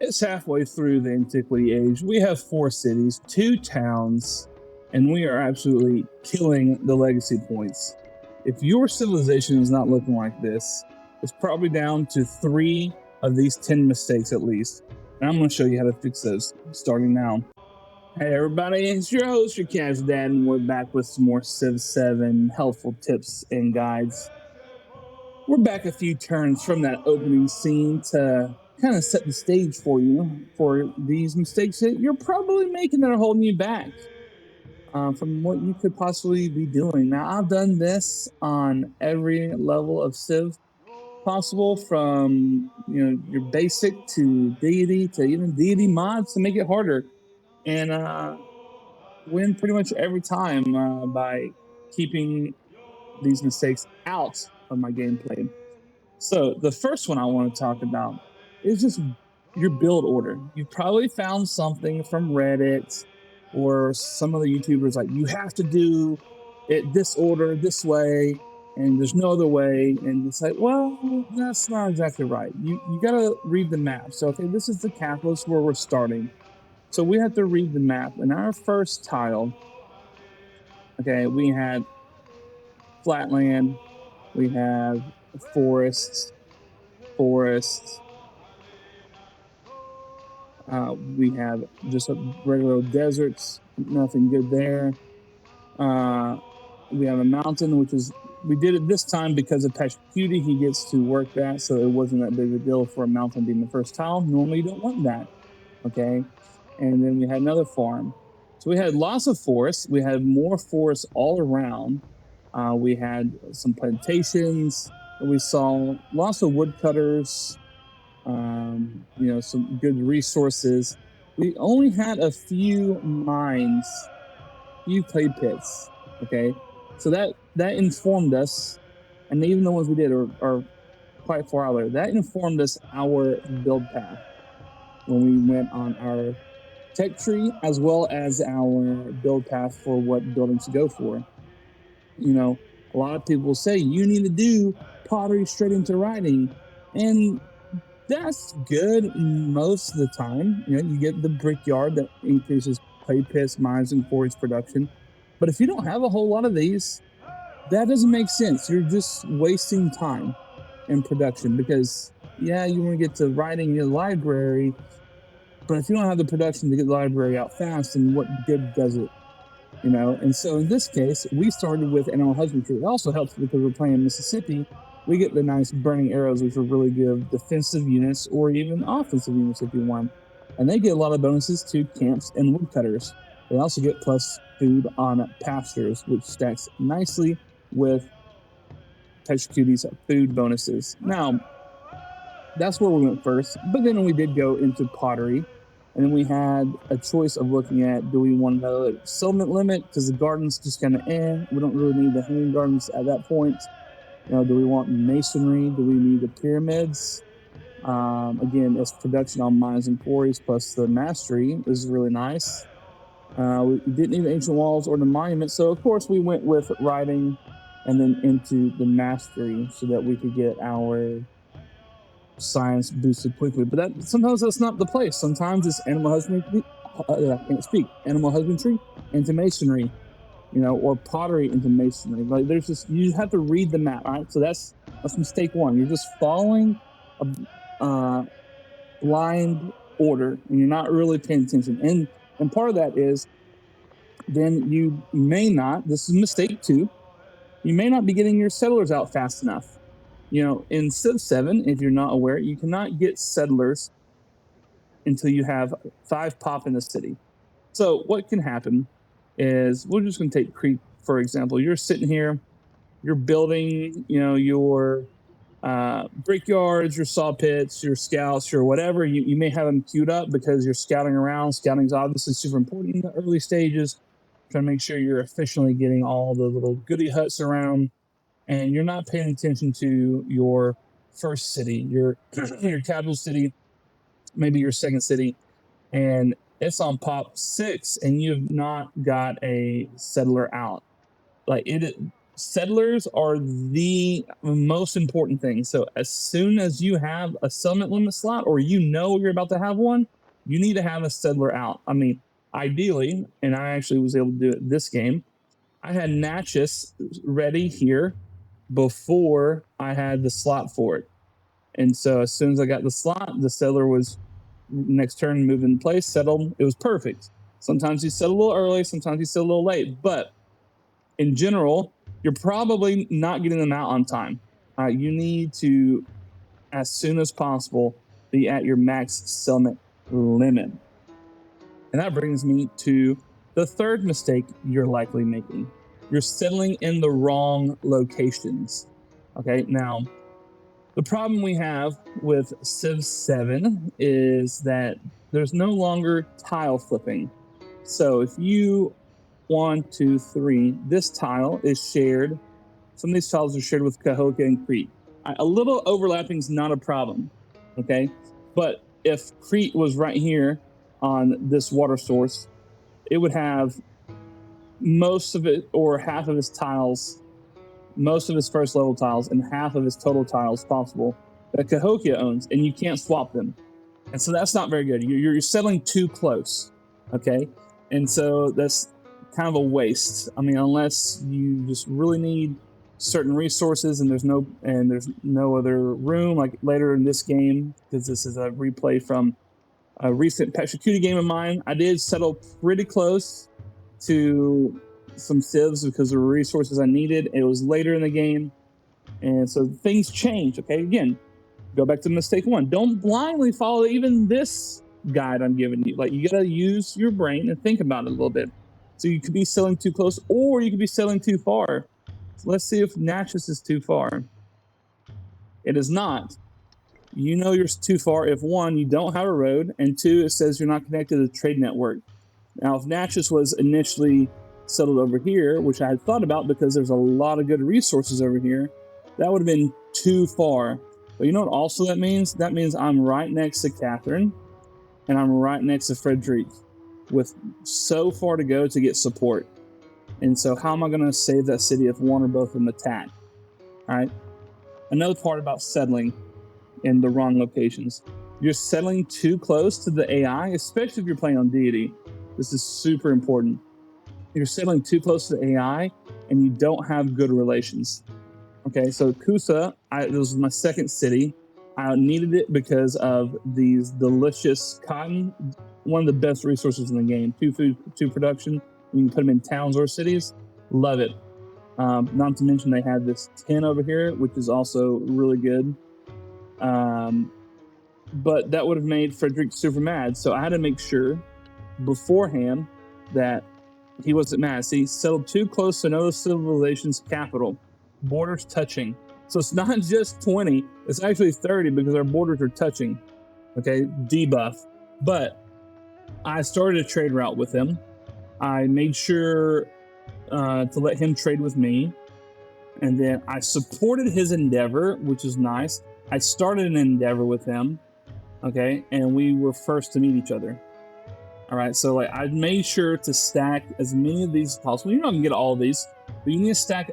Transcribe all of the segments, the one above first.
It's halfway through the Antiquity Age. We have 4 cities, 2 towns, and we are absolutely killing the legacy points. If your civilization is not looking like this, it's probably down to 3 of these 10 mistakes at least. And I'm going to show you how to fix those starting now. Hey everybody, it's your host, your Casual Dad, and we're back with some more Civ 7 helpful tips and guides. We're back a few turns from that opening scene to kind of set the stage for you for these mistakes that you're probably making that are holding you back from what you could possibly be doing. Now, I've done this on every level of Civ possible, from your basic to deity to even deity mods to make it harder, and win pretty much every time by keeping these mistakes out of my gameplay. So the first one I want to talk about is just your build order. You've probably found something from Reddit or some other YouTubers like, you have to do it this order, this way, and there's no other way. And it's like, well, that's not exactly right. You got to read the map. So, okay, this is the capital, this is where we're starting. So we have to read the map. In our first tile, okay, we had flatland, we have forests, we have just regular deserts, nothing good there. We have a mountain, which is, we did it this time because of Patch Cutie. He gets to work that, so it wasn't that big a deal for a mountain being the first tile. Normally you don't want that, okay? And then we had another farm. So we had lots of forests. We had more forests all around. We had some plantations. We saw lots of woodcutters, some good resources. We only had a few mines, few clay pits, okay? So that informed us, and even the ones we did are quite far out there. That informed us our build path when we went on our tech tree, as well as our build path for what buildings to go for. A lot of people say you need to do pottery straight into writing, and that's good most of the time. You get the brickyard that increases clay pits, mines, and quarries production. But if you don't have a whole lot of these, that doesn't make sense. You're just wasting time in production because, yeah, you want to get to writing your library, but if you don't have the production to get the library out fast, then what good does it? And so in this case, we started with animal husbandry. It also helps because we're playing Mississippi. We get the nice burning arrows, which are really good defensive units or even offensive units if you want. And they get a lot of bonuses to camps and woodcutters. They also get plus food on pastures, which stacks nicely with Touch Cutie's food bonuses. Now, that's where we went first. But then we did go into pottery. And then we had a choice of looking at, do we want another settlement limit? Because the garden's just going to end. We don't really need the hanging gardens at that point. Do we want masonry? Do we need the pyramids? Again, it's production on mines and quarries plus the mastery. This is really nice. We didn't need the ancient walls or the monument. So, of course, we went with writing and then into the mastery so that we could get our science boosted quickly. But sometimes that's not the place. Sometimes it's animal husbandry. I can't speak. Animal husbandry into masonry, or pottery into masonry. Like you have to read the map. All right, so that's mistake one. You're just following a blind order, and you're not really paying attention. And part of that is then you may not. This is mistake two. You may not be getting your settlers out fast enough. In Civ 7, if you're not aware, you cannot get settlers until you have 5 pop in the city. So what can happen is, we're just going to take Creek, for example. You're sitting here, you're building, your brickyards, your saw pits, your scouts, your whatever. You may have them queued up because you're scouting around. Scouting is obviously super important in the early stages. Trying to make sure you're efficiently getting all the little goodie huts around. And you're not paying attention to your first city, your capital city, maybe your second city, and it's on pop 6, and you've not got a settler out. settlers are the most important thing. So as soon as you have a settlement limit slot, or you know you're about to have one, you need to have a settler out. I mean, ideally, and I actually was able to do it this game, I had Natchez ready here before I had the slot for it. And so as soon as I got the slot, the settler was next turn moved in place, settled. It was perfect. Sometimes you settle a little early, sometimes you settle a little late, but in general, you're probably not getting them out on time. You need to, as soon as possible, be at your max settlement limit. And that brings me to the third mistake you're likely making. You're settling in the wrong locations. Okay, now, the problem we have with Civ 7 is that there's no longer tile flipping. So if you 1, 2, 3, this tile is shared. Some of these tiles are shared with Cahokia and Crete. A little overlapping is not a problem, okay? But if Crete was right here on this water source, it would have most of it or half of his tiles, most of his first level tiles, and half of his total tiles possible that Cahokia owns, and you can't swap them. And so that's not very good. You're settling too close, okay? And so that's kind of a waste. I mean, unless you just really need certain resources and there's no other room, like later in this game, because this is a replay from a recent Pachacuti game of mine, I did settle pretty close to some civs because there were resources I needed. It was later in the game, and so things change. Okay, again, go back to mistake 1. Don't blindly follow even this guide I'm giving you. Like, you gotta use your brain and think about it a little bit. So you could be selling too close, or you could be selling too far. So let's see if Natchez is too far. It is not. You know you're too far if 1, you don't have a road, and 2, it says you're not connected to the trade network. Now, if Natchez was initially settled over here, which I had thought about because there's a lot of good resources over here, that would have been too far. But you know what also that means? That means I'm right next to Catherine, and I'm right next to Frederick, with so far to go to get support. And so how am I going to save that city if 1 or both of them attack? All right. Another part about settling in the wrong locations. You're settling too close to the AI, especially if you're playing on deity. This is super important. You're settling too close to the AI, and you don't have good relations. Okay, so Kusa, this was my second city. I needed it because of these delicious cotton, one of the best resources in the game. 2 food, 2 production. You can put them in towns or cities. Love it. Not to mention they had this tin over here, which is also really good. But that would have made Frederick super mad. So I had to make sure beforehand that he wasn't mad. So he settled too close to another civilization's capital. Borders touching. So it's not just 20, it's actually 30 because our borders are touching. Okay, debuff. But I started a trade route with him. I made sure to let him trade with me. And then I supported his endeavor, which is nice. I started an endeavor with him. Okay, and we were first to meet each other. All right, so like I made sure to stack as many of these as possible. You're not gonna get all of these, but you need to stack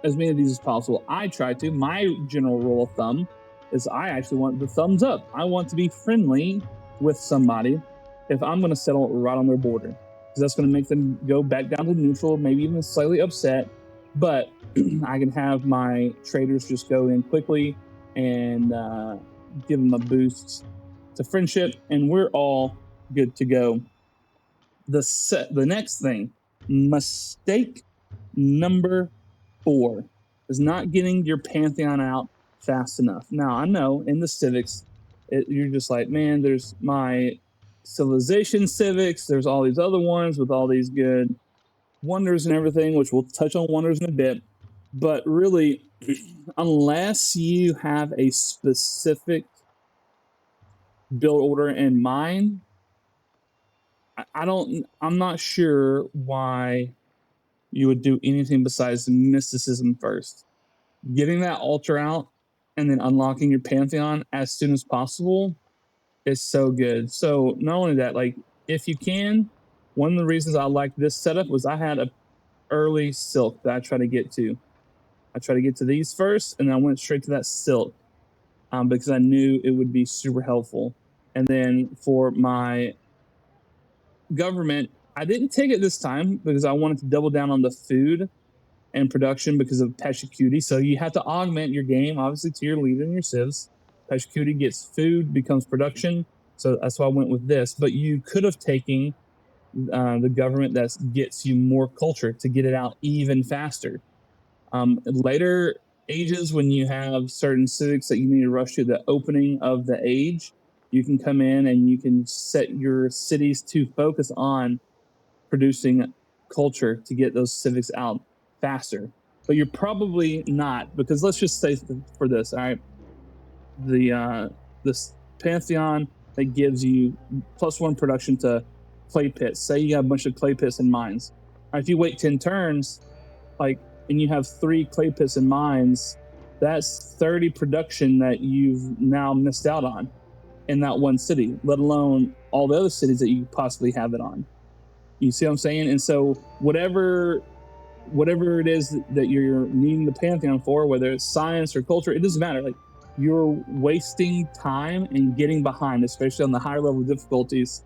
as many of these as possible. I try to. My general rule of thumb is I actually want the thumbs up. I want to be friendly with somebody if I'm gonna settle right on their border, because that's gonna make them go back down to neutral, maybe even slightly upset. But I can have my traders just go in quickly and give them a boost to friendship, and we're all good to go. The next thing, mistake number 4, is not getting your Pantheon out fast enough. Now, I know in the civics, you're just like, man, there's my civilization civics, there's all these other ones with all these good wonders and everything, which we'll touch on wonders in a bit. But really, unless you have a specific build order in mind, I'm not sure why you would do anything besides mysticism first. Getting that altar out and then unlocking your Pantheon as soon as possible is so good. So not only that, like if you can, one of the reasons I like this setup was I had a early silk that I try to get to. I tried to get to these first, and then I went straight to that silk because I knew it would be super helpful. And then for my government, I didn't take it this time because I wanted to double down on the food and production because of Peshacuti. So you have to augment your game, obviously, to your leader and your civs. Peshacuti gets food, becomes production. So that's why I went with this. But you could have taken the government that gets you more culture to get it out even faster. Later ages, when you have certain civics that you need to rush to the opening of the age, you can come in and you can set your cities to focus on producing culture to get those civics out faster. But you're probably not, because let's just say for this, all right, this Pantheon that gives you +1 production to clay pits. Say you have a bunch of clay pits and mines. Right, if you wait 10 turns, and you have 3 clay pits and mines, that's 30 production that you've now missed out on in that one city, let alone all the other cities that you possibly have it on. You see what I'm saying? And so whatever it is that you're needing the Pantheon for, whether it's science or culture, it doesn't matter. Like, you're wasting time and getting behind, especially on the higher level difficulties,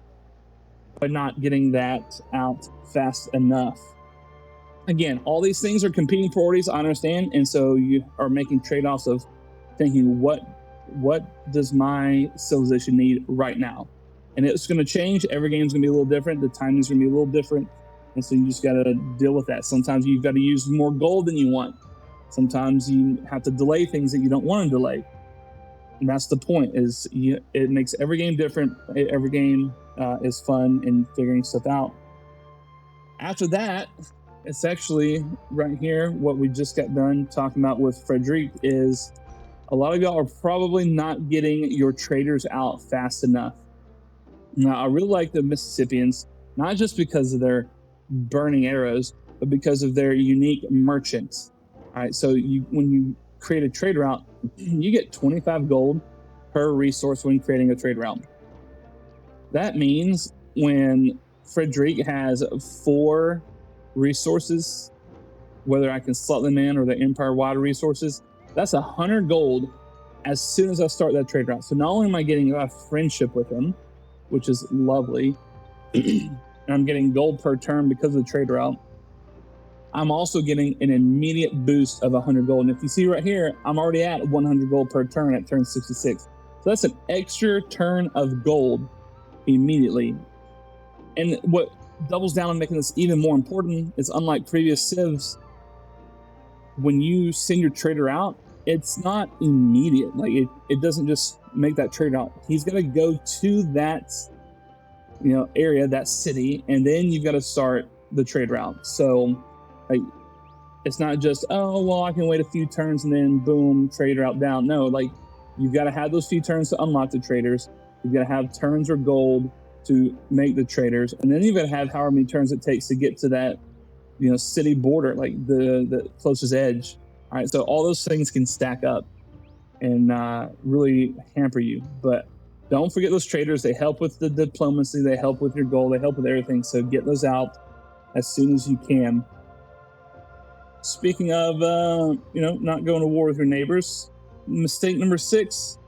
by not getting that out fast enough. Again, all these things are competing priorities, I understand, and so you are making trade-offs of thinking, what does my civilization need right now? And it's going to change. Every game's going to be a little different. The timing's going to be a little different, and so you just got to deal with that. Sometimes you've got to use more gold than you want. Sometimes you have to delay things that you don't want to delay, and that's the point. It makes every game different. Every game is fun in figuring stuff out. After that, it's actually right here, what we just got done talking about with Frederic is a lot of y'all are probably not getting your traders out fast enough. Now, I really like the Mississippians, not just because of their burning arrows, but because of their unique merchants. All right, so when you create a trade route, you get 25 gold per resource when creating a trade route. That means when Frederic has 4 resources, whether I can slot them in or the empire wide resources, that's 100 gold as soon as I start that trade route. So not only am I getting a friendship with him, which is lovely, and I'm getting gold per turn because of the trade route, I'm also getting an immediate boost of 100 gold. And if you see right here, I'm already at 100 gold per turn at turn 66. So that's an extra turn of gold immediately. And what doubles down on making this even more important is, unlike previous civs, when you send your trader out, it's not immediate. Like, it doesn't just make that trade out. He's got to go to that area, that city, and then you've got to start the trade route. So like, it's not just, oh well, I can wait a few turns and then boom, trade route down. No, like, you've got to have those few turns to unlock the traders. You've got to have turns or gold to make the traders, and then you've got to have however many turns it takes to get to that city border, like the closest edge. All right, so all those things can stack up and really hamper you. But don't forget those traders. They help with the diplomacy, they help with your goal, they help with everything. So get those out as soon as you can. Speaking of not going to war with your neighbors, mistake number 6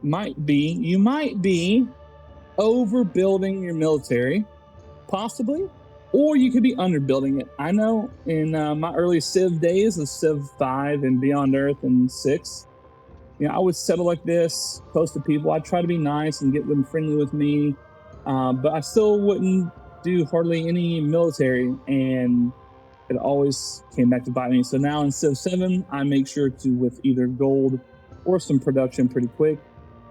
you might be overbuilding your military, possibly, or you could be underbuilding it. I know in my early Civ days of Civ 5 and Beyond Earth and 6, I would settle like this, close to people. I'd try to be nice and get them friendly with me, but I still wouldn't do hardly any military, and it always came back to bite me. So now in Civ 7, I make sure to, with either gold or some production pretty quick,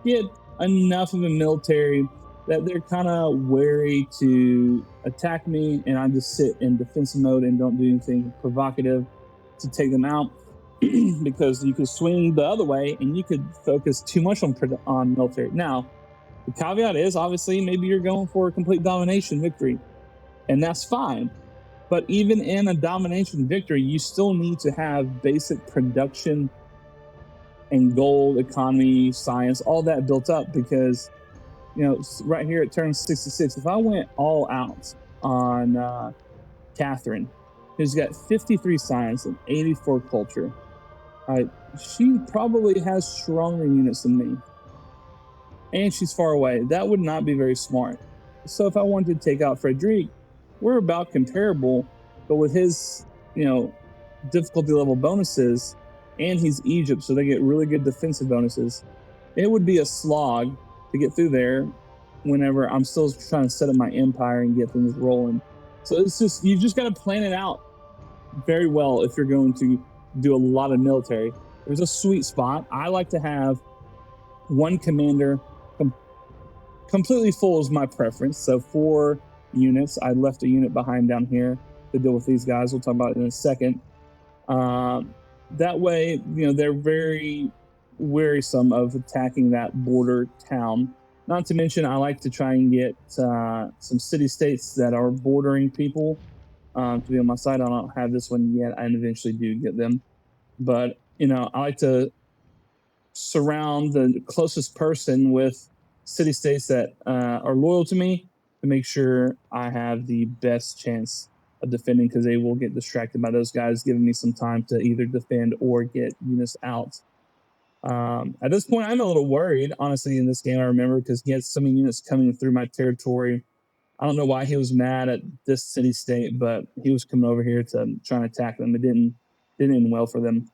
get enough of a military that they're kind of wary to attack me, and I just sit in defensive mode and don't do anything provocative to take them out. Because you could swing the other way and you could focus too much on military. Now, the caveat is, obviously, maybe you're going for a complete domination victory, and that's fine. But even in a domination victory, you still need to have basic production and gold, economy, science, all that built up, because right here it turns 66. If I went all out on Catherine, who's got 53 science and 84 culture. She probably has stronger units than me. And she's far away. That would not be very smart. So if I wanted to take out Frederic, we're about comparable, but with his, difficulty level bonuses, and he's Egypt, so they get really good defensive bonuses. It would be a slog to get through there whenever I'm still trying to set up my empire and get things rolling. So it's just, you just got to plan it out very well if you're going to do a lot of military. There's a sweet spot. I like to have one commander completely full is my preference. So 4 units. I left a unit behind down here to deal with these guys. We'll talk about it in a second. That way, they're very wearisome of attacking that border town. Not to mention, I like to try and get some city-states that are bordering people to be on my side. I don't have this one yet. I eventually do get them. But, I like to surround the closest person with city-states that are loyal to me to make sure I have the best chance of defending, because they will get distracted by those guys giving me some time to either defend or get units out. At this point, I'm a little worried, honestly, in this game. I remember because he had so many units coming through my territory. I don't know why he was mad at this city-state, but he was coming over here to try and attack them. It didn't end well for them.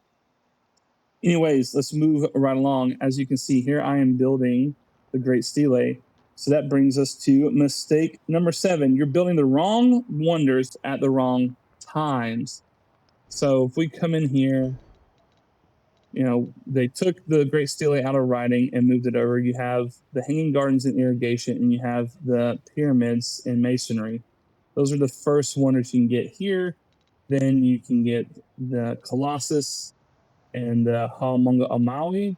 Anyways, let's move right along. As you can see here, I am building the Great Stele. So that brings us to mistake number 7. You're building the wrong wonders at the wrong times. So if we come in here, they took the Great Stele out of writing and moved it over. You have the Hanging Gardens in irrigation, and you have the pyramids in masonry. Those are the first wonders you can get here. Then you can get the Colossus and the Ha'amonga Amawi.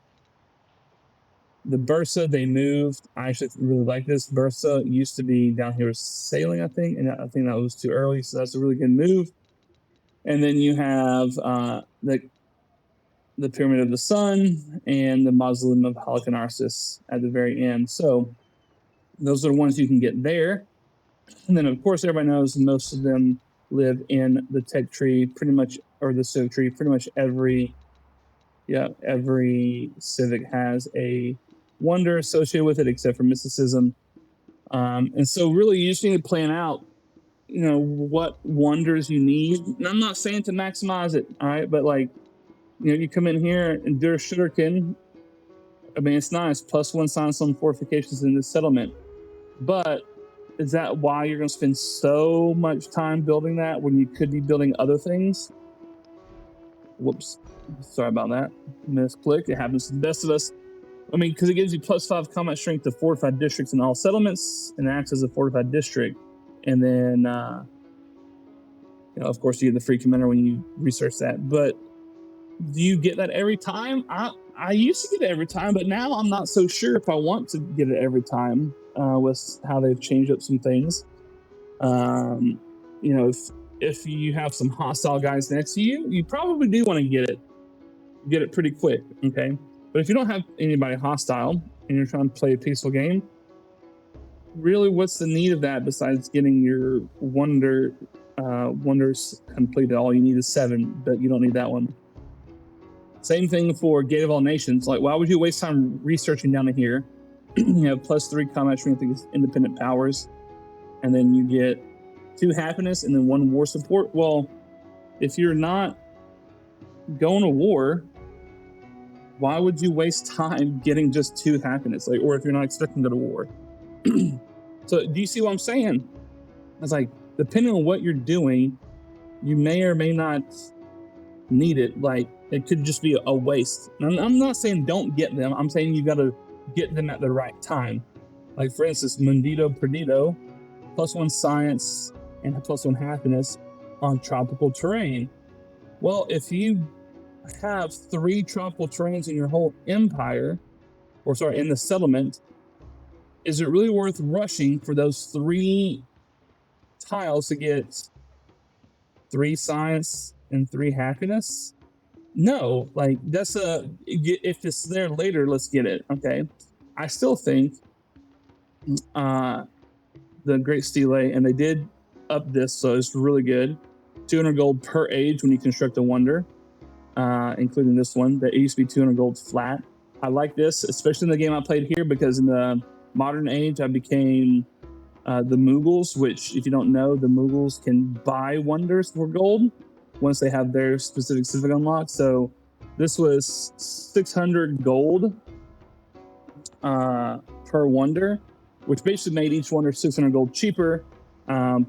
The Bursa, they moved. I actually really like this. Bursa used to be down here sailing, I think, and I think that was too early, so that's a really good move. And then you have the Pyramid of the Sun and the Mausoleum of Halicarnassus at the very end. So those are the ones you can get there. And then, of course, everybody knows most of them live in the tech tree, pretty much, or the civic tree. Pretty much every civic has a wonder associated with it, except for mysticism. And so really you just need to plan out, what wonders you need. And I'm not saying to maximize it, all right? But you come in here and Der Shuriken, I mean, it's nice. +1 science on fortifications in this settlement. But is that why you're going to spend so much time building that when you could be building other things? Whoops. Sorry about that. Misclick. It happens to the best of us. I mean, because it gives you +5 combat strength to fortified districts in all settlements, and acts as a fortified district. And then, of course, you get the free commander when you research that. But do you get that every time? I used to get it every time, but now I'm not so sure if I want to get it every time with how they've changed up some things. If you have some hostile guys next to you, you probably do want to get it pretty quick, okay? But if you don't have anybody hostile and you're trying to play a peaceful game, really, what's the need of that besides getting your wonders completed? All you need is 7, but you don't need that one. Same thing for Gate of All Nations. Why would you waste time researching down to here? You have +3 combat strength against independent powers, and then you get 2 happiness and then 1 war support. Well, if you're not going to war, why would you waste time getting just 2 happiness? Or if you're not expecting to go to war. So do you see what I'm saying? It's depending on what you're doing, you may or may not need it. It could just be a waste. And I'm not saying don't get them. I'm saying you got to get them at the right time. For instance, Mundito Perdido, +1 science and +1 happiness on tropical terrain. Well, if you have 3 tropical terrains in your whole empire, in the settlement, is it really worth rushing for those 3 tiles to get 3 science and 3 happiness? No, that's if it's there later, let's get it. Okay. I still think the Great Stele, and they did up this, so it's really good. 200 gold per age when you construct a wonder, including this one. That used to be 200 gold flat. I like this, especially in the game I played here, because in the modern age, I became the Mughals, which, if you don't know, the Mughals can buy wonders for gold once they have their specific civic unlocked. So this was 600 gold per wonder, which basically made each wonder 600 gold cheaper,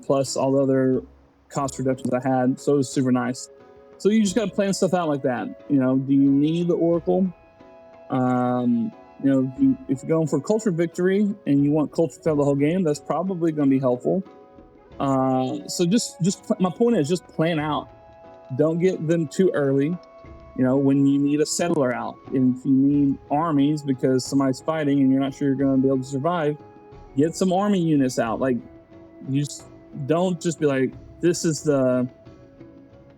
plus all the other cost reductions I had. So it was super nice. So you just got to plan stuff out like that. You know, do you need the Oracle? You know, if you're going for culture victory and you want culture throughout the whole game, that's probably going to be helpful. So my point is just plan out. Don't get them too early. You know, when you need a settler out, and if you need armies because somebody's fighting and you're not sure you're going to be able to survive, get some army units out. Like, you just don't just be like, this is the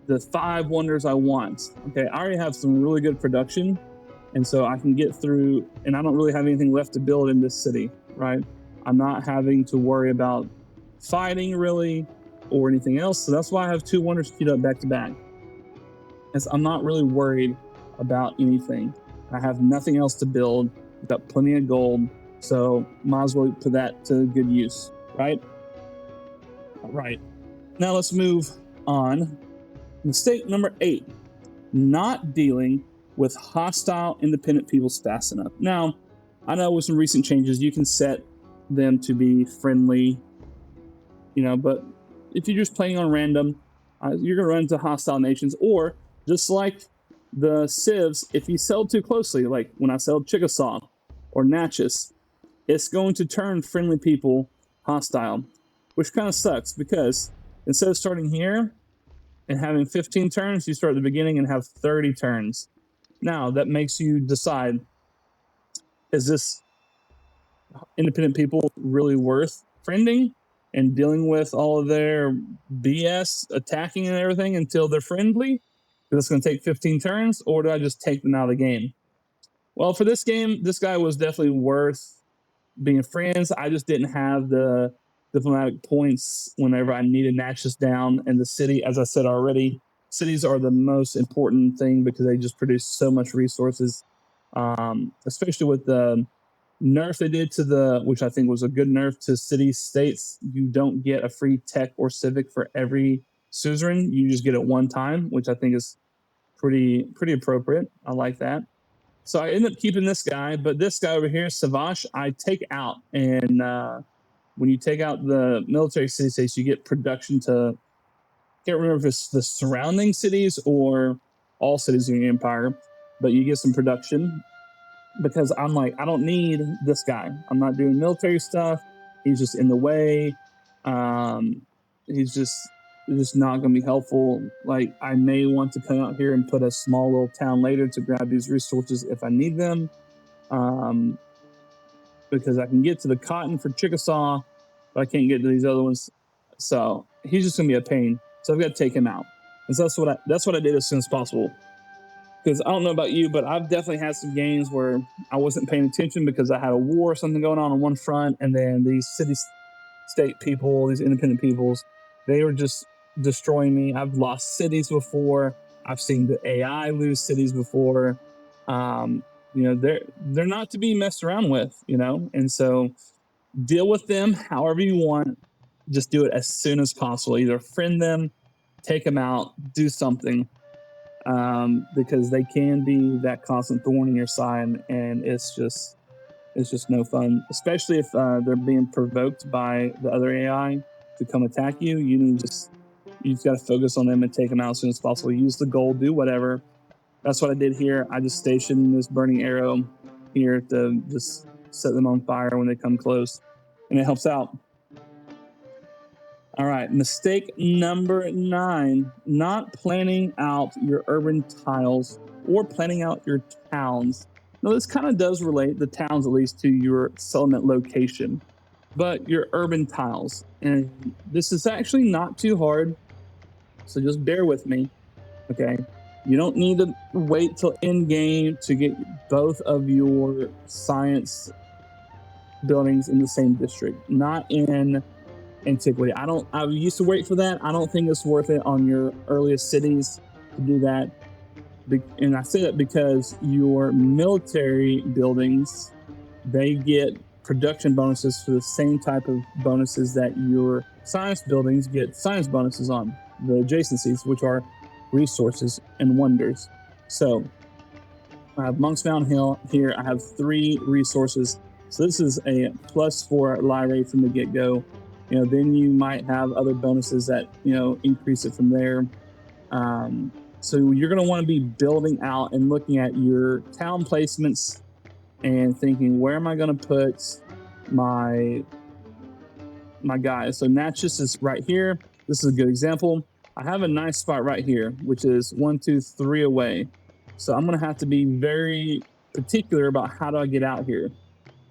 5 wonders I want. Okay, I already have some really good production, and so I can get through, and I don't really have anything left to build in this city, right? I'm not having to worry about fighting really or anything else. So that's why I have 2 wonders queued up back to back. As I'm not really worried about anything. I have nothing else to build. I've got plenty of gold, so might as well put that to good use, right? All right. Now let's move on. Mistake number 8, not dealing with hostile independent peoples fast enough. Now, I know with some recent changes, you can set them to be friendly, you know, but if you're just playing on random, you're going to run into hostile nations, or just like the civs, if you settle too closely, like when I settled Chickasaw or Natchez, it's going to turn friendly people hostile, which kind of sucks, because instead of starting here and having 15 turns, you start at the beginning and have 30 turns. Now, that makes you decide, is this independent people really worth friending and dealing with all of their BS attacking and everything until they're friendly? Because it's going to take 15 turns, or do I just take them out of the game? Well, for this game, this guy was definitely worth being friends. I just didn't have the diplomatic points whenever I needed Natchez down. And the city, as I said already, cities are the most important thing because they just produce so much resources, especially with the nerf they did to which I think was a good nerf to city-states. You don't get a free tech or civic for every suzerain. You just get it one time, which I think is pretty appropriate. I like that. So I ended up keeping this guy, but this guy over here, Savage, I take out. And when you take out the military city-states, you get production to, can't remember if it's the surrounding cities or all cities in the empire, but you get some production, because I'm like, I don't need this guy. I'm not doing military stuff. He's just in the way. He's just not going to be helpful. Like, I may want to come out here and put a small little town later to grab these resources if I need them, because I can get to the cotton for Chickasaw, but I can't get to these other ones. So he's just going to be a pain. So I've got to take him out. And so that's what I did as soon as possible. Because I don't know about you, but I've definitely had some games where I wasn't paying attention because I had a war or something going on one front, and then these city-state people, these independent peoples, they were just destroying me. I've lost cities before. I've seen the AI lose cities before. You know, they're not to be messed around with, you know? And so deal with them however you want. Just do it as soon as possible. Either friend them, take them out, do something. Because they can be that constant thorn in your side, and it's just no fun, especially if they're being provoked by the other AI to come attack you. You've got to focus on them and take them out as soon as possible. Use the gold, do whatever. That's what I did here. I just stationed this burning arrow here to just set them on fire when they come close, and it helps out. All right, mistake number 9, not planning out your urban tiles or planning out your towns. Now, this kind of does relate, the towns at least, to your settlement location, but your urban tiles. And this is actually not too hard, so just bear with me, okay? You don't need to wait till end game to get both of your science buildings in the same district. Not in antiquity. I used to wait for that. I don't think it's worth it on your earliest cities to do that. And I say that because your military buildings, they get production bonuses for the same type of bonuses that your science buildings get science bonuses on, the adjacencies, which are resources and wonders. So I have Monk's Mountain Hill here. I have 3 resources. So this is a +4 lie rate from the get-go. Then you might have other bonuses that, increase it from there. So you're going to want to be building out and looking at your town placements and thinking, where am I going to put my guys? So Natchez is right here. This is a good example. I have a nice spot right here, which is 1, 2, 3 away. So I'm going to have to be very particular about how do I get out here.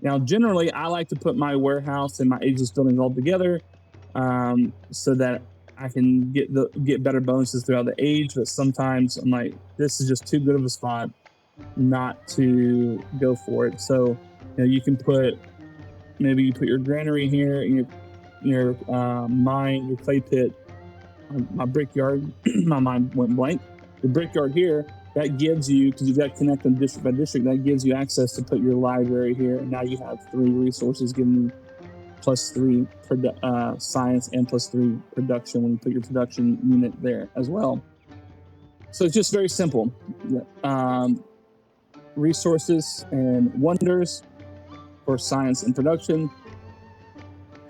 Now, generally, I like to put my warehouse and my ageless buildings all together so that I can get better bonuses throughout the age. But sometimes I'm like, this is just too good of a spot not to go for it. So you can maybe you put your granary here, and your mine, your clay pit, my brickyard. My mind went blank. The brickyard here, that gives you, because you've got to connect them district by district, that gives you access to put your library here. And now you have 3 resources giving you +3 science and +3 production when you put your production unit there as well. So it's just very simple. Resources and wonders for science and production.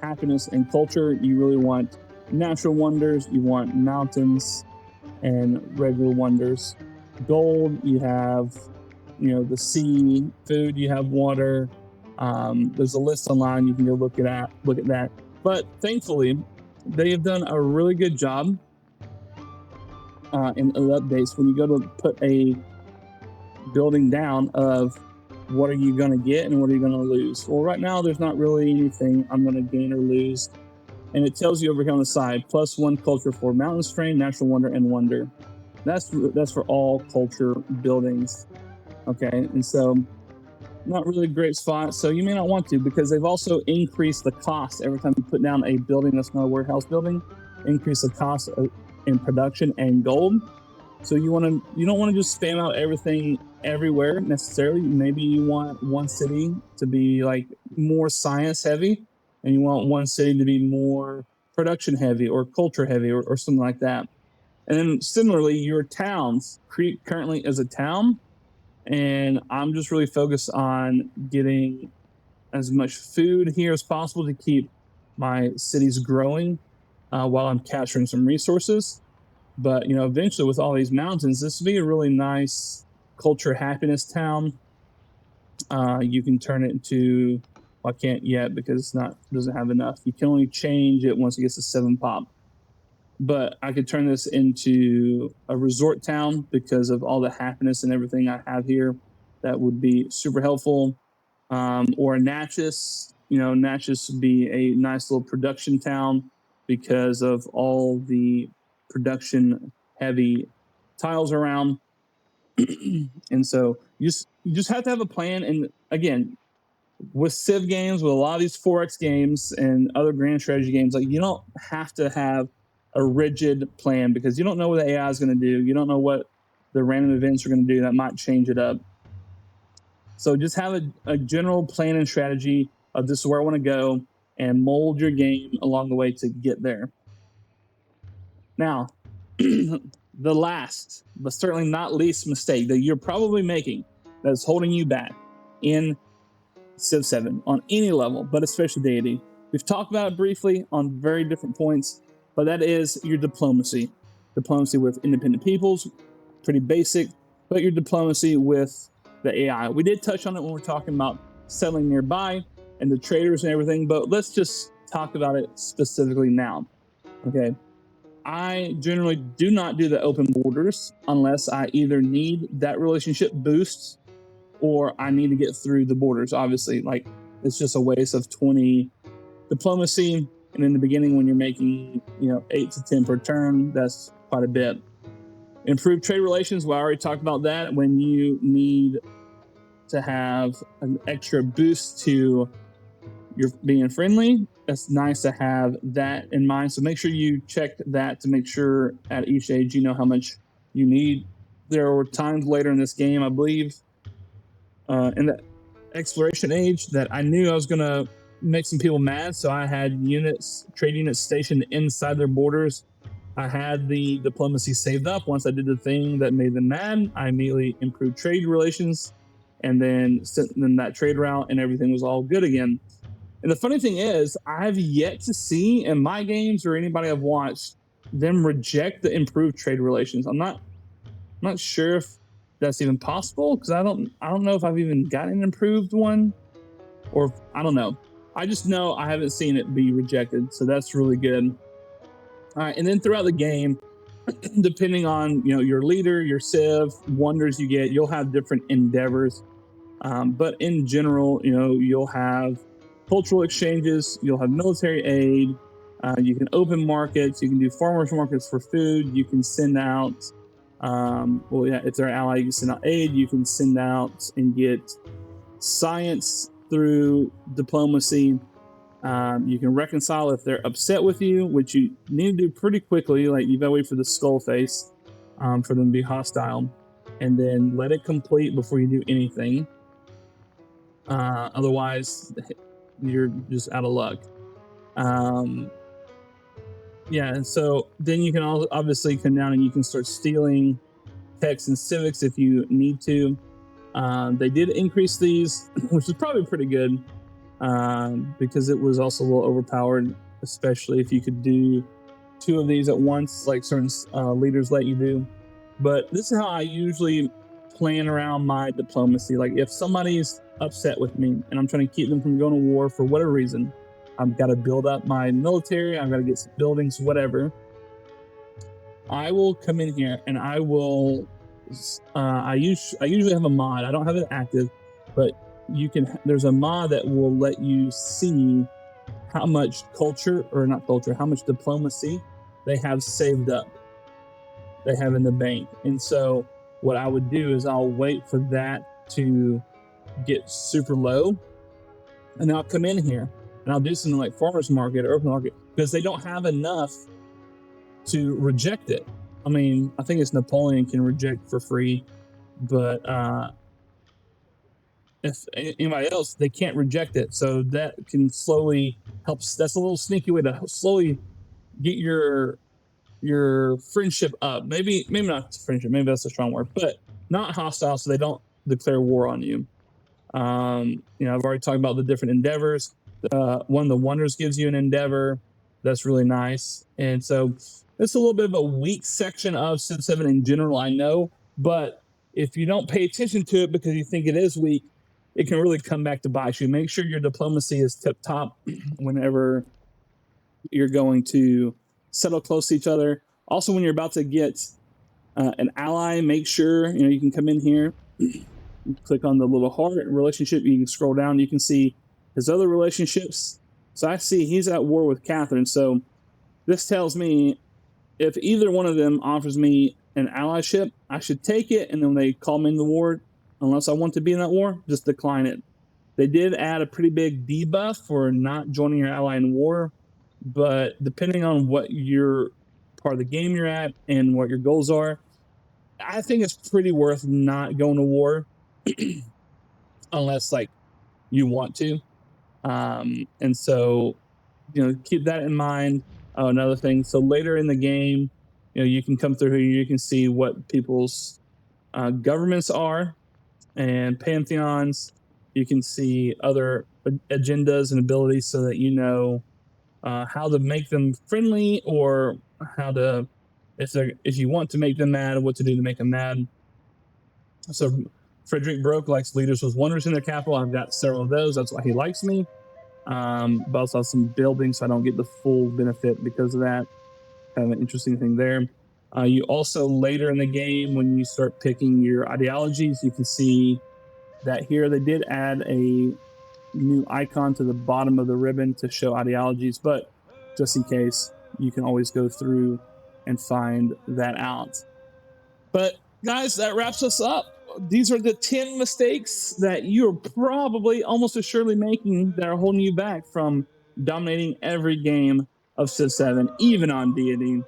Happiness and culture, you really want natural wonders, you want mountains and regular wonders. Gold, you have the sea. Food, you have water. There's a list online, you can go look at that. But thankfully, they have done a really good job in the updates when you go to put a building down of what are you going to get and what are you going to lose. Well, right now there's not really anything I'm going to gain or lose, and it tells you over here on the side +1 culture for mountain strain, natural wonder, and wonder. That's for all culture buildings. Okay, and so not really a great spot. So you may not want to, because they've also increased the cost every time you put down a building that's not a warehouse building. Increase the cost in production and gold. So you don't want to just spam out everything everywhere necessarily. Maybe you want one city to be like more science heavy, and you want one city to be more production heavy or culture heavy or something like that. And then similarly, your towns, Crete currently is a town, and I'm just really focused on getting as much food here as possible to keep my cities growing while I'm capturing some resources. But eventually, with all these mountains, this would be a really nice culture happiness town. You can turn it into, well, I can't yet because doesn't have enough. You can only change it once it gets to 7 pop. But I could turn this into a resort town because of all the happiness and everything I have here. That would be super helpful. Or Natchez, Natchez would be a nice little production town because of all the production heavy tiles around. And so you just have to have a plan. And again, with Civ games, with a lot of these 4X games and other grand strategy games, like, you don't have to have a rigid plan because you don't know what the AI is going to do. You don't know what the random events are going to do that might change it up. So just have a general plan and strategy of this is where I want to go, and mold your game along the way to get there. Now, the last, but certainly not least mistake that you're probably making that's holding you back in Civ 7 on any level, but especially Deity. We've talked about it briefly on very different points, but that is your diplomacy. Diplomacy with independent peoples, pretty basic, but your diplomacy with the AI. We did touch on it when we're talking about settling nearby and the traders and everything, but let's just talk about it specifically now. Okay. I generally do not do the open borders unless I either need that relationship boost or I need to get through the borders. Obviously, like, it's just a waste of 20 diplomacy. And in the beginning, when you're making 8 to 10 per turn, that's quite a bit. Improved trade relations, well, I already talked about that. When you need to have an extra boost to you're being friendly. It's nice to have that in mind. So make sure you check that to make sure at each age you know how much you need. There were times later in this game, I believe, in the exploration age, that I knew I was going to make some people mad. So I had trade units stationed inside their borders. I had the diplomacy saved up. Once I did the thing that made them mad, I immediately improved trade relations and then sent them that trade route, and everything was all good again. And the funny thing is, I've yet to see in my games or anybody I've watched them reject the improved trade relations. I'm not sure if that's even possible, because I don't know if I've even got an improved one, or I don't know. I just know I haven't seen it be rejected, so that's really good. All right, and then throughout the game, depending on your leader, your civ, wonders you get, you'll have different endeavors. But in general, you'll have cultural exchanges, you'll have military aid, you can open markets, you can do farmers markets for food, you can send out, if they're an ally, you can send out aid, you can send out and get science through diplomacy. You can reconcile if they're upset with you, which you need to do pretty quickly. Like, you gotta wait for the skull face for them to be hostile, and then let it complete before you do anything. Otherwise, you're just out of luck. Yeah, and so then you can obviously come down and you can start stealing techs and civics if you need to. They did increase these, which is probably pretty good, because it was also a little overpowered, especially if you could do 2 of these at once, like certain leaders let you do. But this is how I usually plan around my diplomacy. Like, if somebody's upset with me and I'm trying to keep them from going to war for whatever reason, I've got to build up my military, I've got to get some buildings, whatever, I will come in here and I will I usually have a mod. I don't have it active, but there's a mod that will let you see how much how much diplomacy they have saved up, they have in the bank. And so what I would do is I'll wait for that to get super low, and then I'll come in here and I'll do something like farmers market or open market, because they don't have enough to reject it. I mean, I think it's Napoleon can reject for free, but if anybody else, they can't reject it. So that can slowly help. That's a little sneaky way to slowly get your friendship up. Maybe not friendship, maybe that's a strong word, but not hostile, so they don't declare war on you. I've already talked about the different endeavors. One of the wonders gives you an endeavor. That's really nice. And so it's a little bit of a weak section of Civ 7 in general, I know, but if you don't pay attention to it because you think it is weak, it can really come back to bite you. Make sure your diplomacy is tip top whenever you're going to settle close to each other. Also, when you're about to get an ally, make sure you can come in here, click on the little heart relationship, you can scroll down, you can see his other relationships. So I see he's at war with Catherine. So this tells me if either one of them offers me an allyship, I should take it, and then when they call me in the war, unless I want to be in that war, just decline it. They did add a pretty big debuff for not joining your ally in war, but depending on what your part of the game you're at and what your goals are, I think it's pretty worth not going to war unless like you want to. And so, keep that in mind. Another thing, so later in the game, you can come through here, you can see what people's governments are and pantheons. You can see other agendas and abilities so that you know how to make them friendly, or how to, if you want to make them mad, what to do to make them mad. So Frederick Broke likes leaders with wonders in their capital. I've got several of those. That's why he likes me. But also have some buildings, so I don't get the full benefit because of that. Kind of an interesting thing there. You also, later in the game, when you start picking your ideologies, you can see that here they did add a new icon to the bottom of the ribbon to show ideologies, but just in case, you can always go through and find that out. But guys, that wraps us up these are the 10 mistakes that you're probably almost assuredly making that are holding you back from dominating every game of Civ 7, even on deity.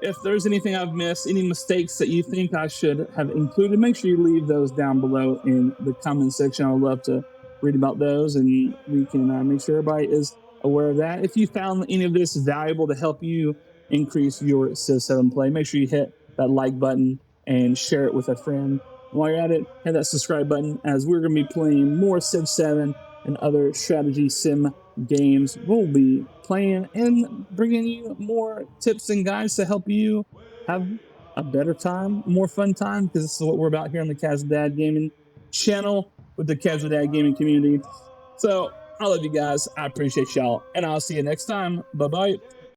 If there's anything I've missed, any mistakes that you think I should have included, make sure you leave those down below in the comment section. I would love to read about those, and we can make sure everybody is aware of that. If you found any of this valuable to help you increase your Civ 7 play, make sure you hit that like button and share it with a friend. While you're at it, hit that subscribe button, as we're going to be playing more Civ 7 and other strategy sim games. We'll be playing and bringing you more tips and guides to help you have a better time, more fun time, because this is what we're about here on the Casual Dad Gaming channel with the Casual Dad Gaming community. So I love you guys. I appreciate y'all, and I'll see you next time. Bye-bye.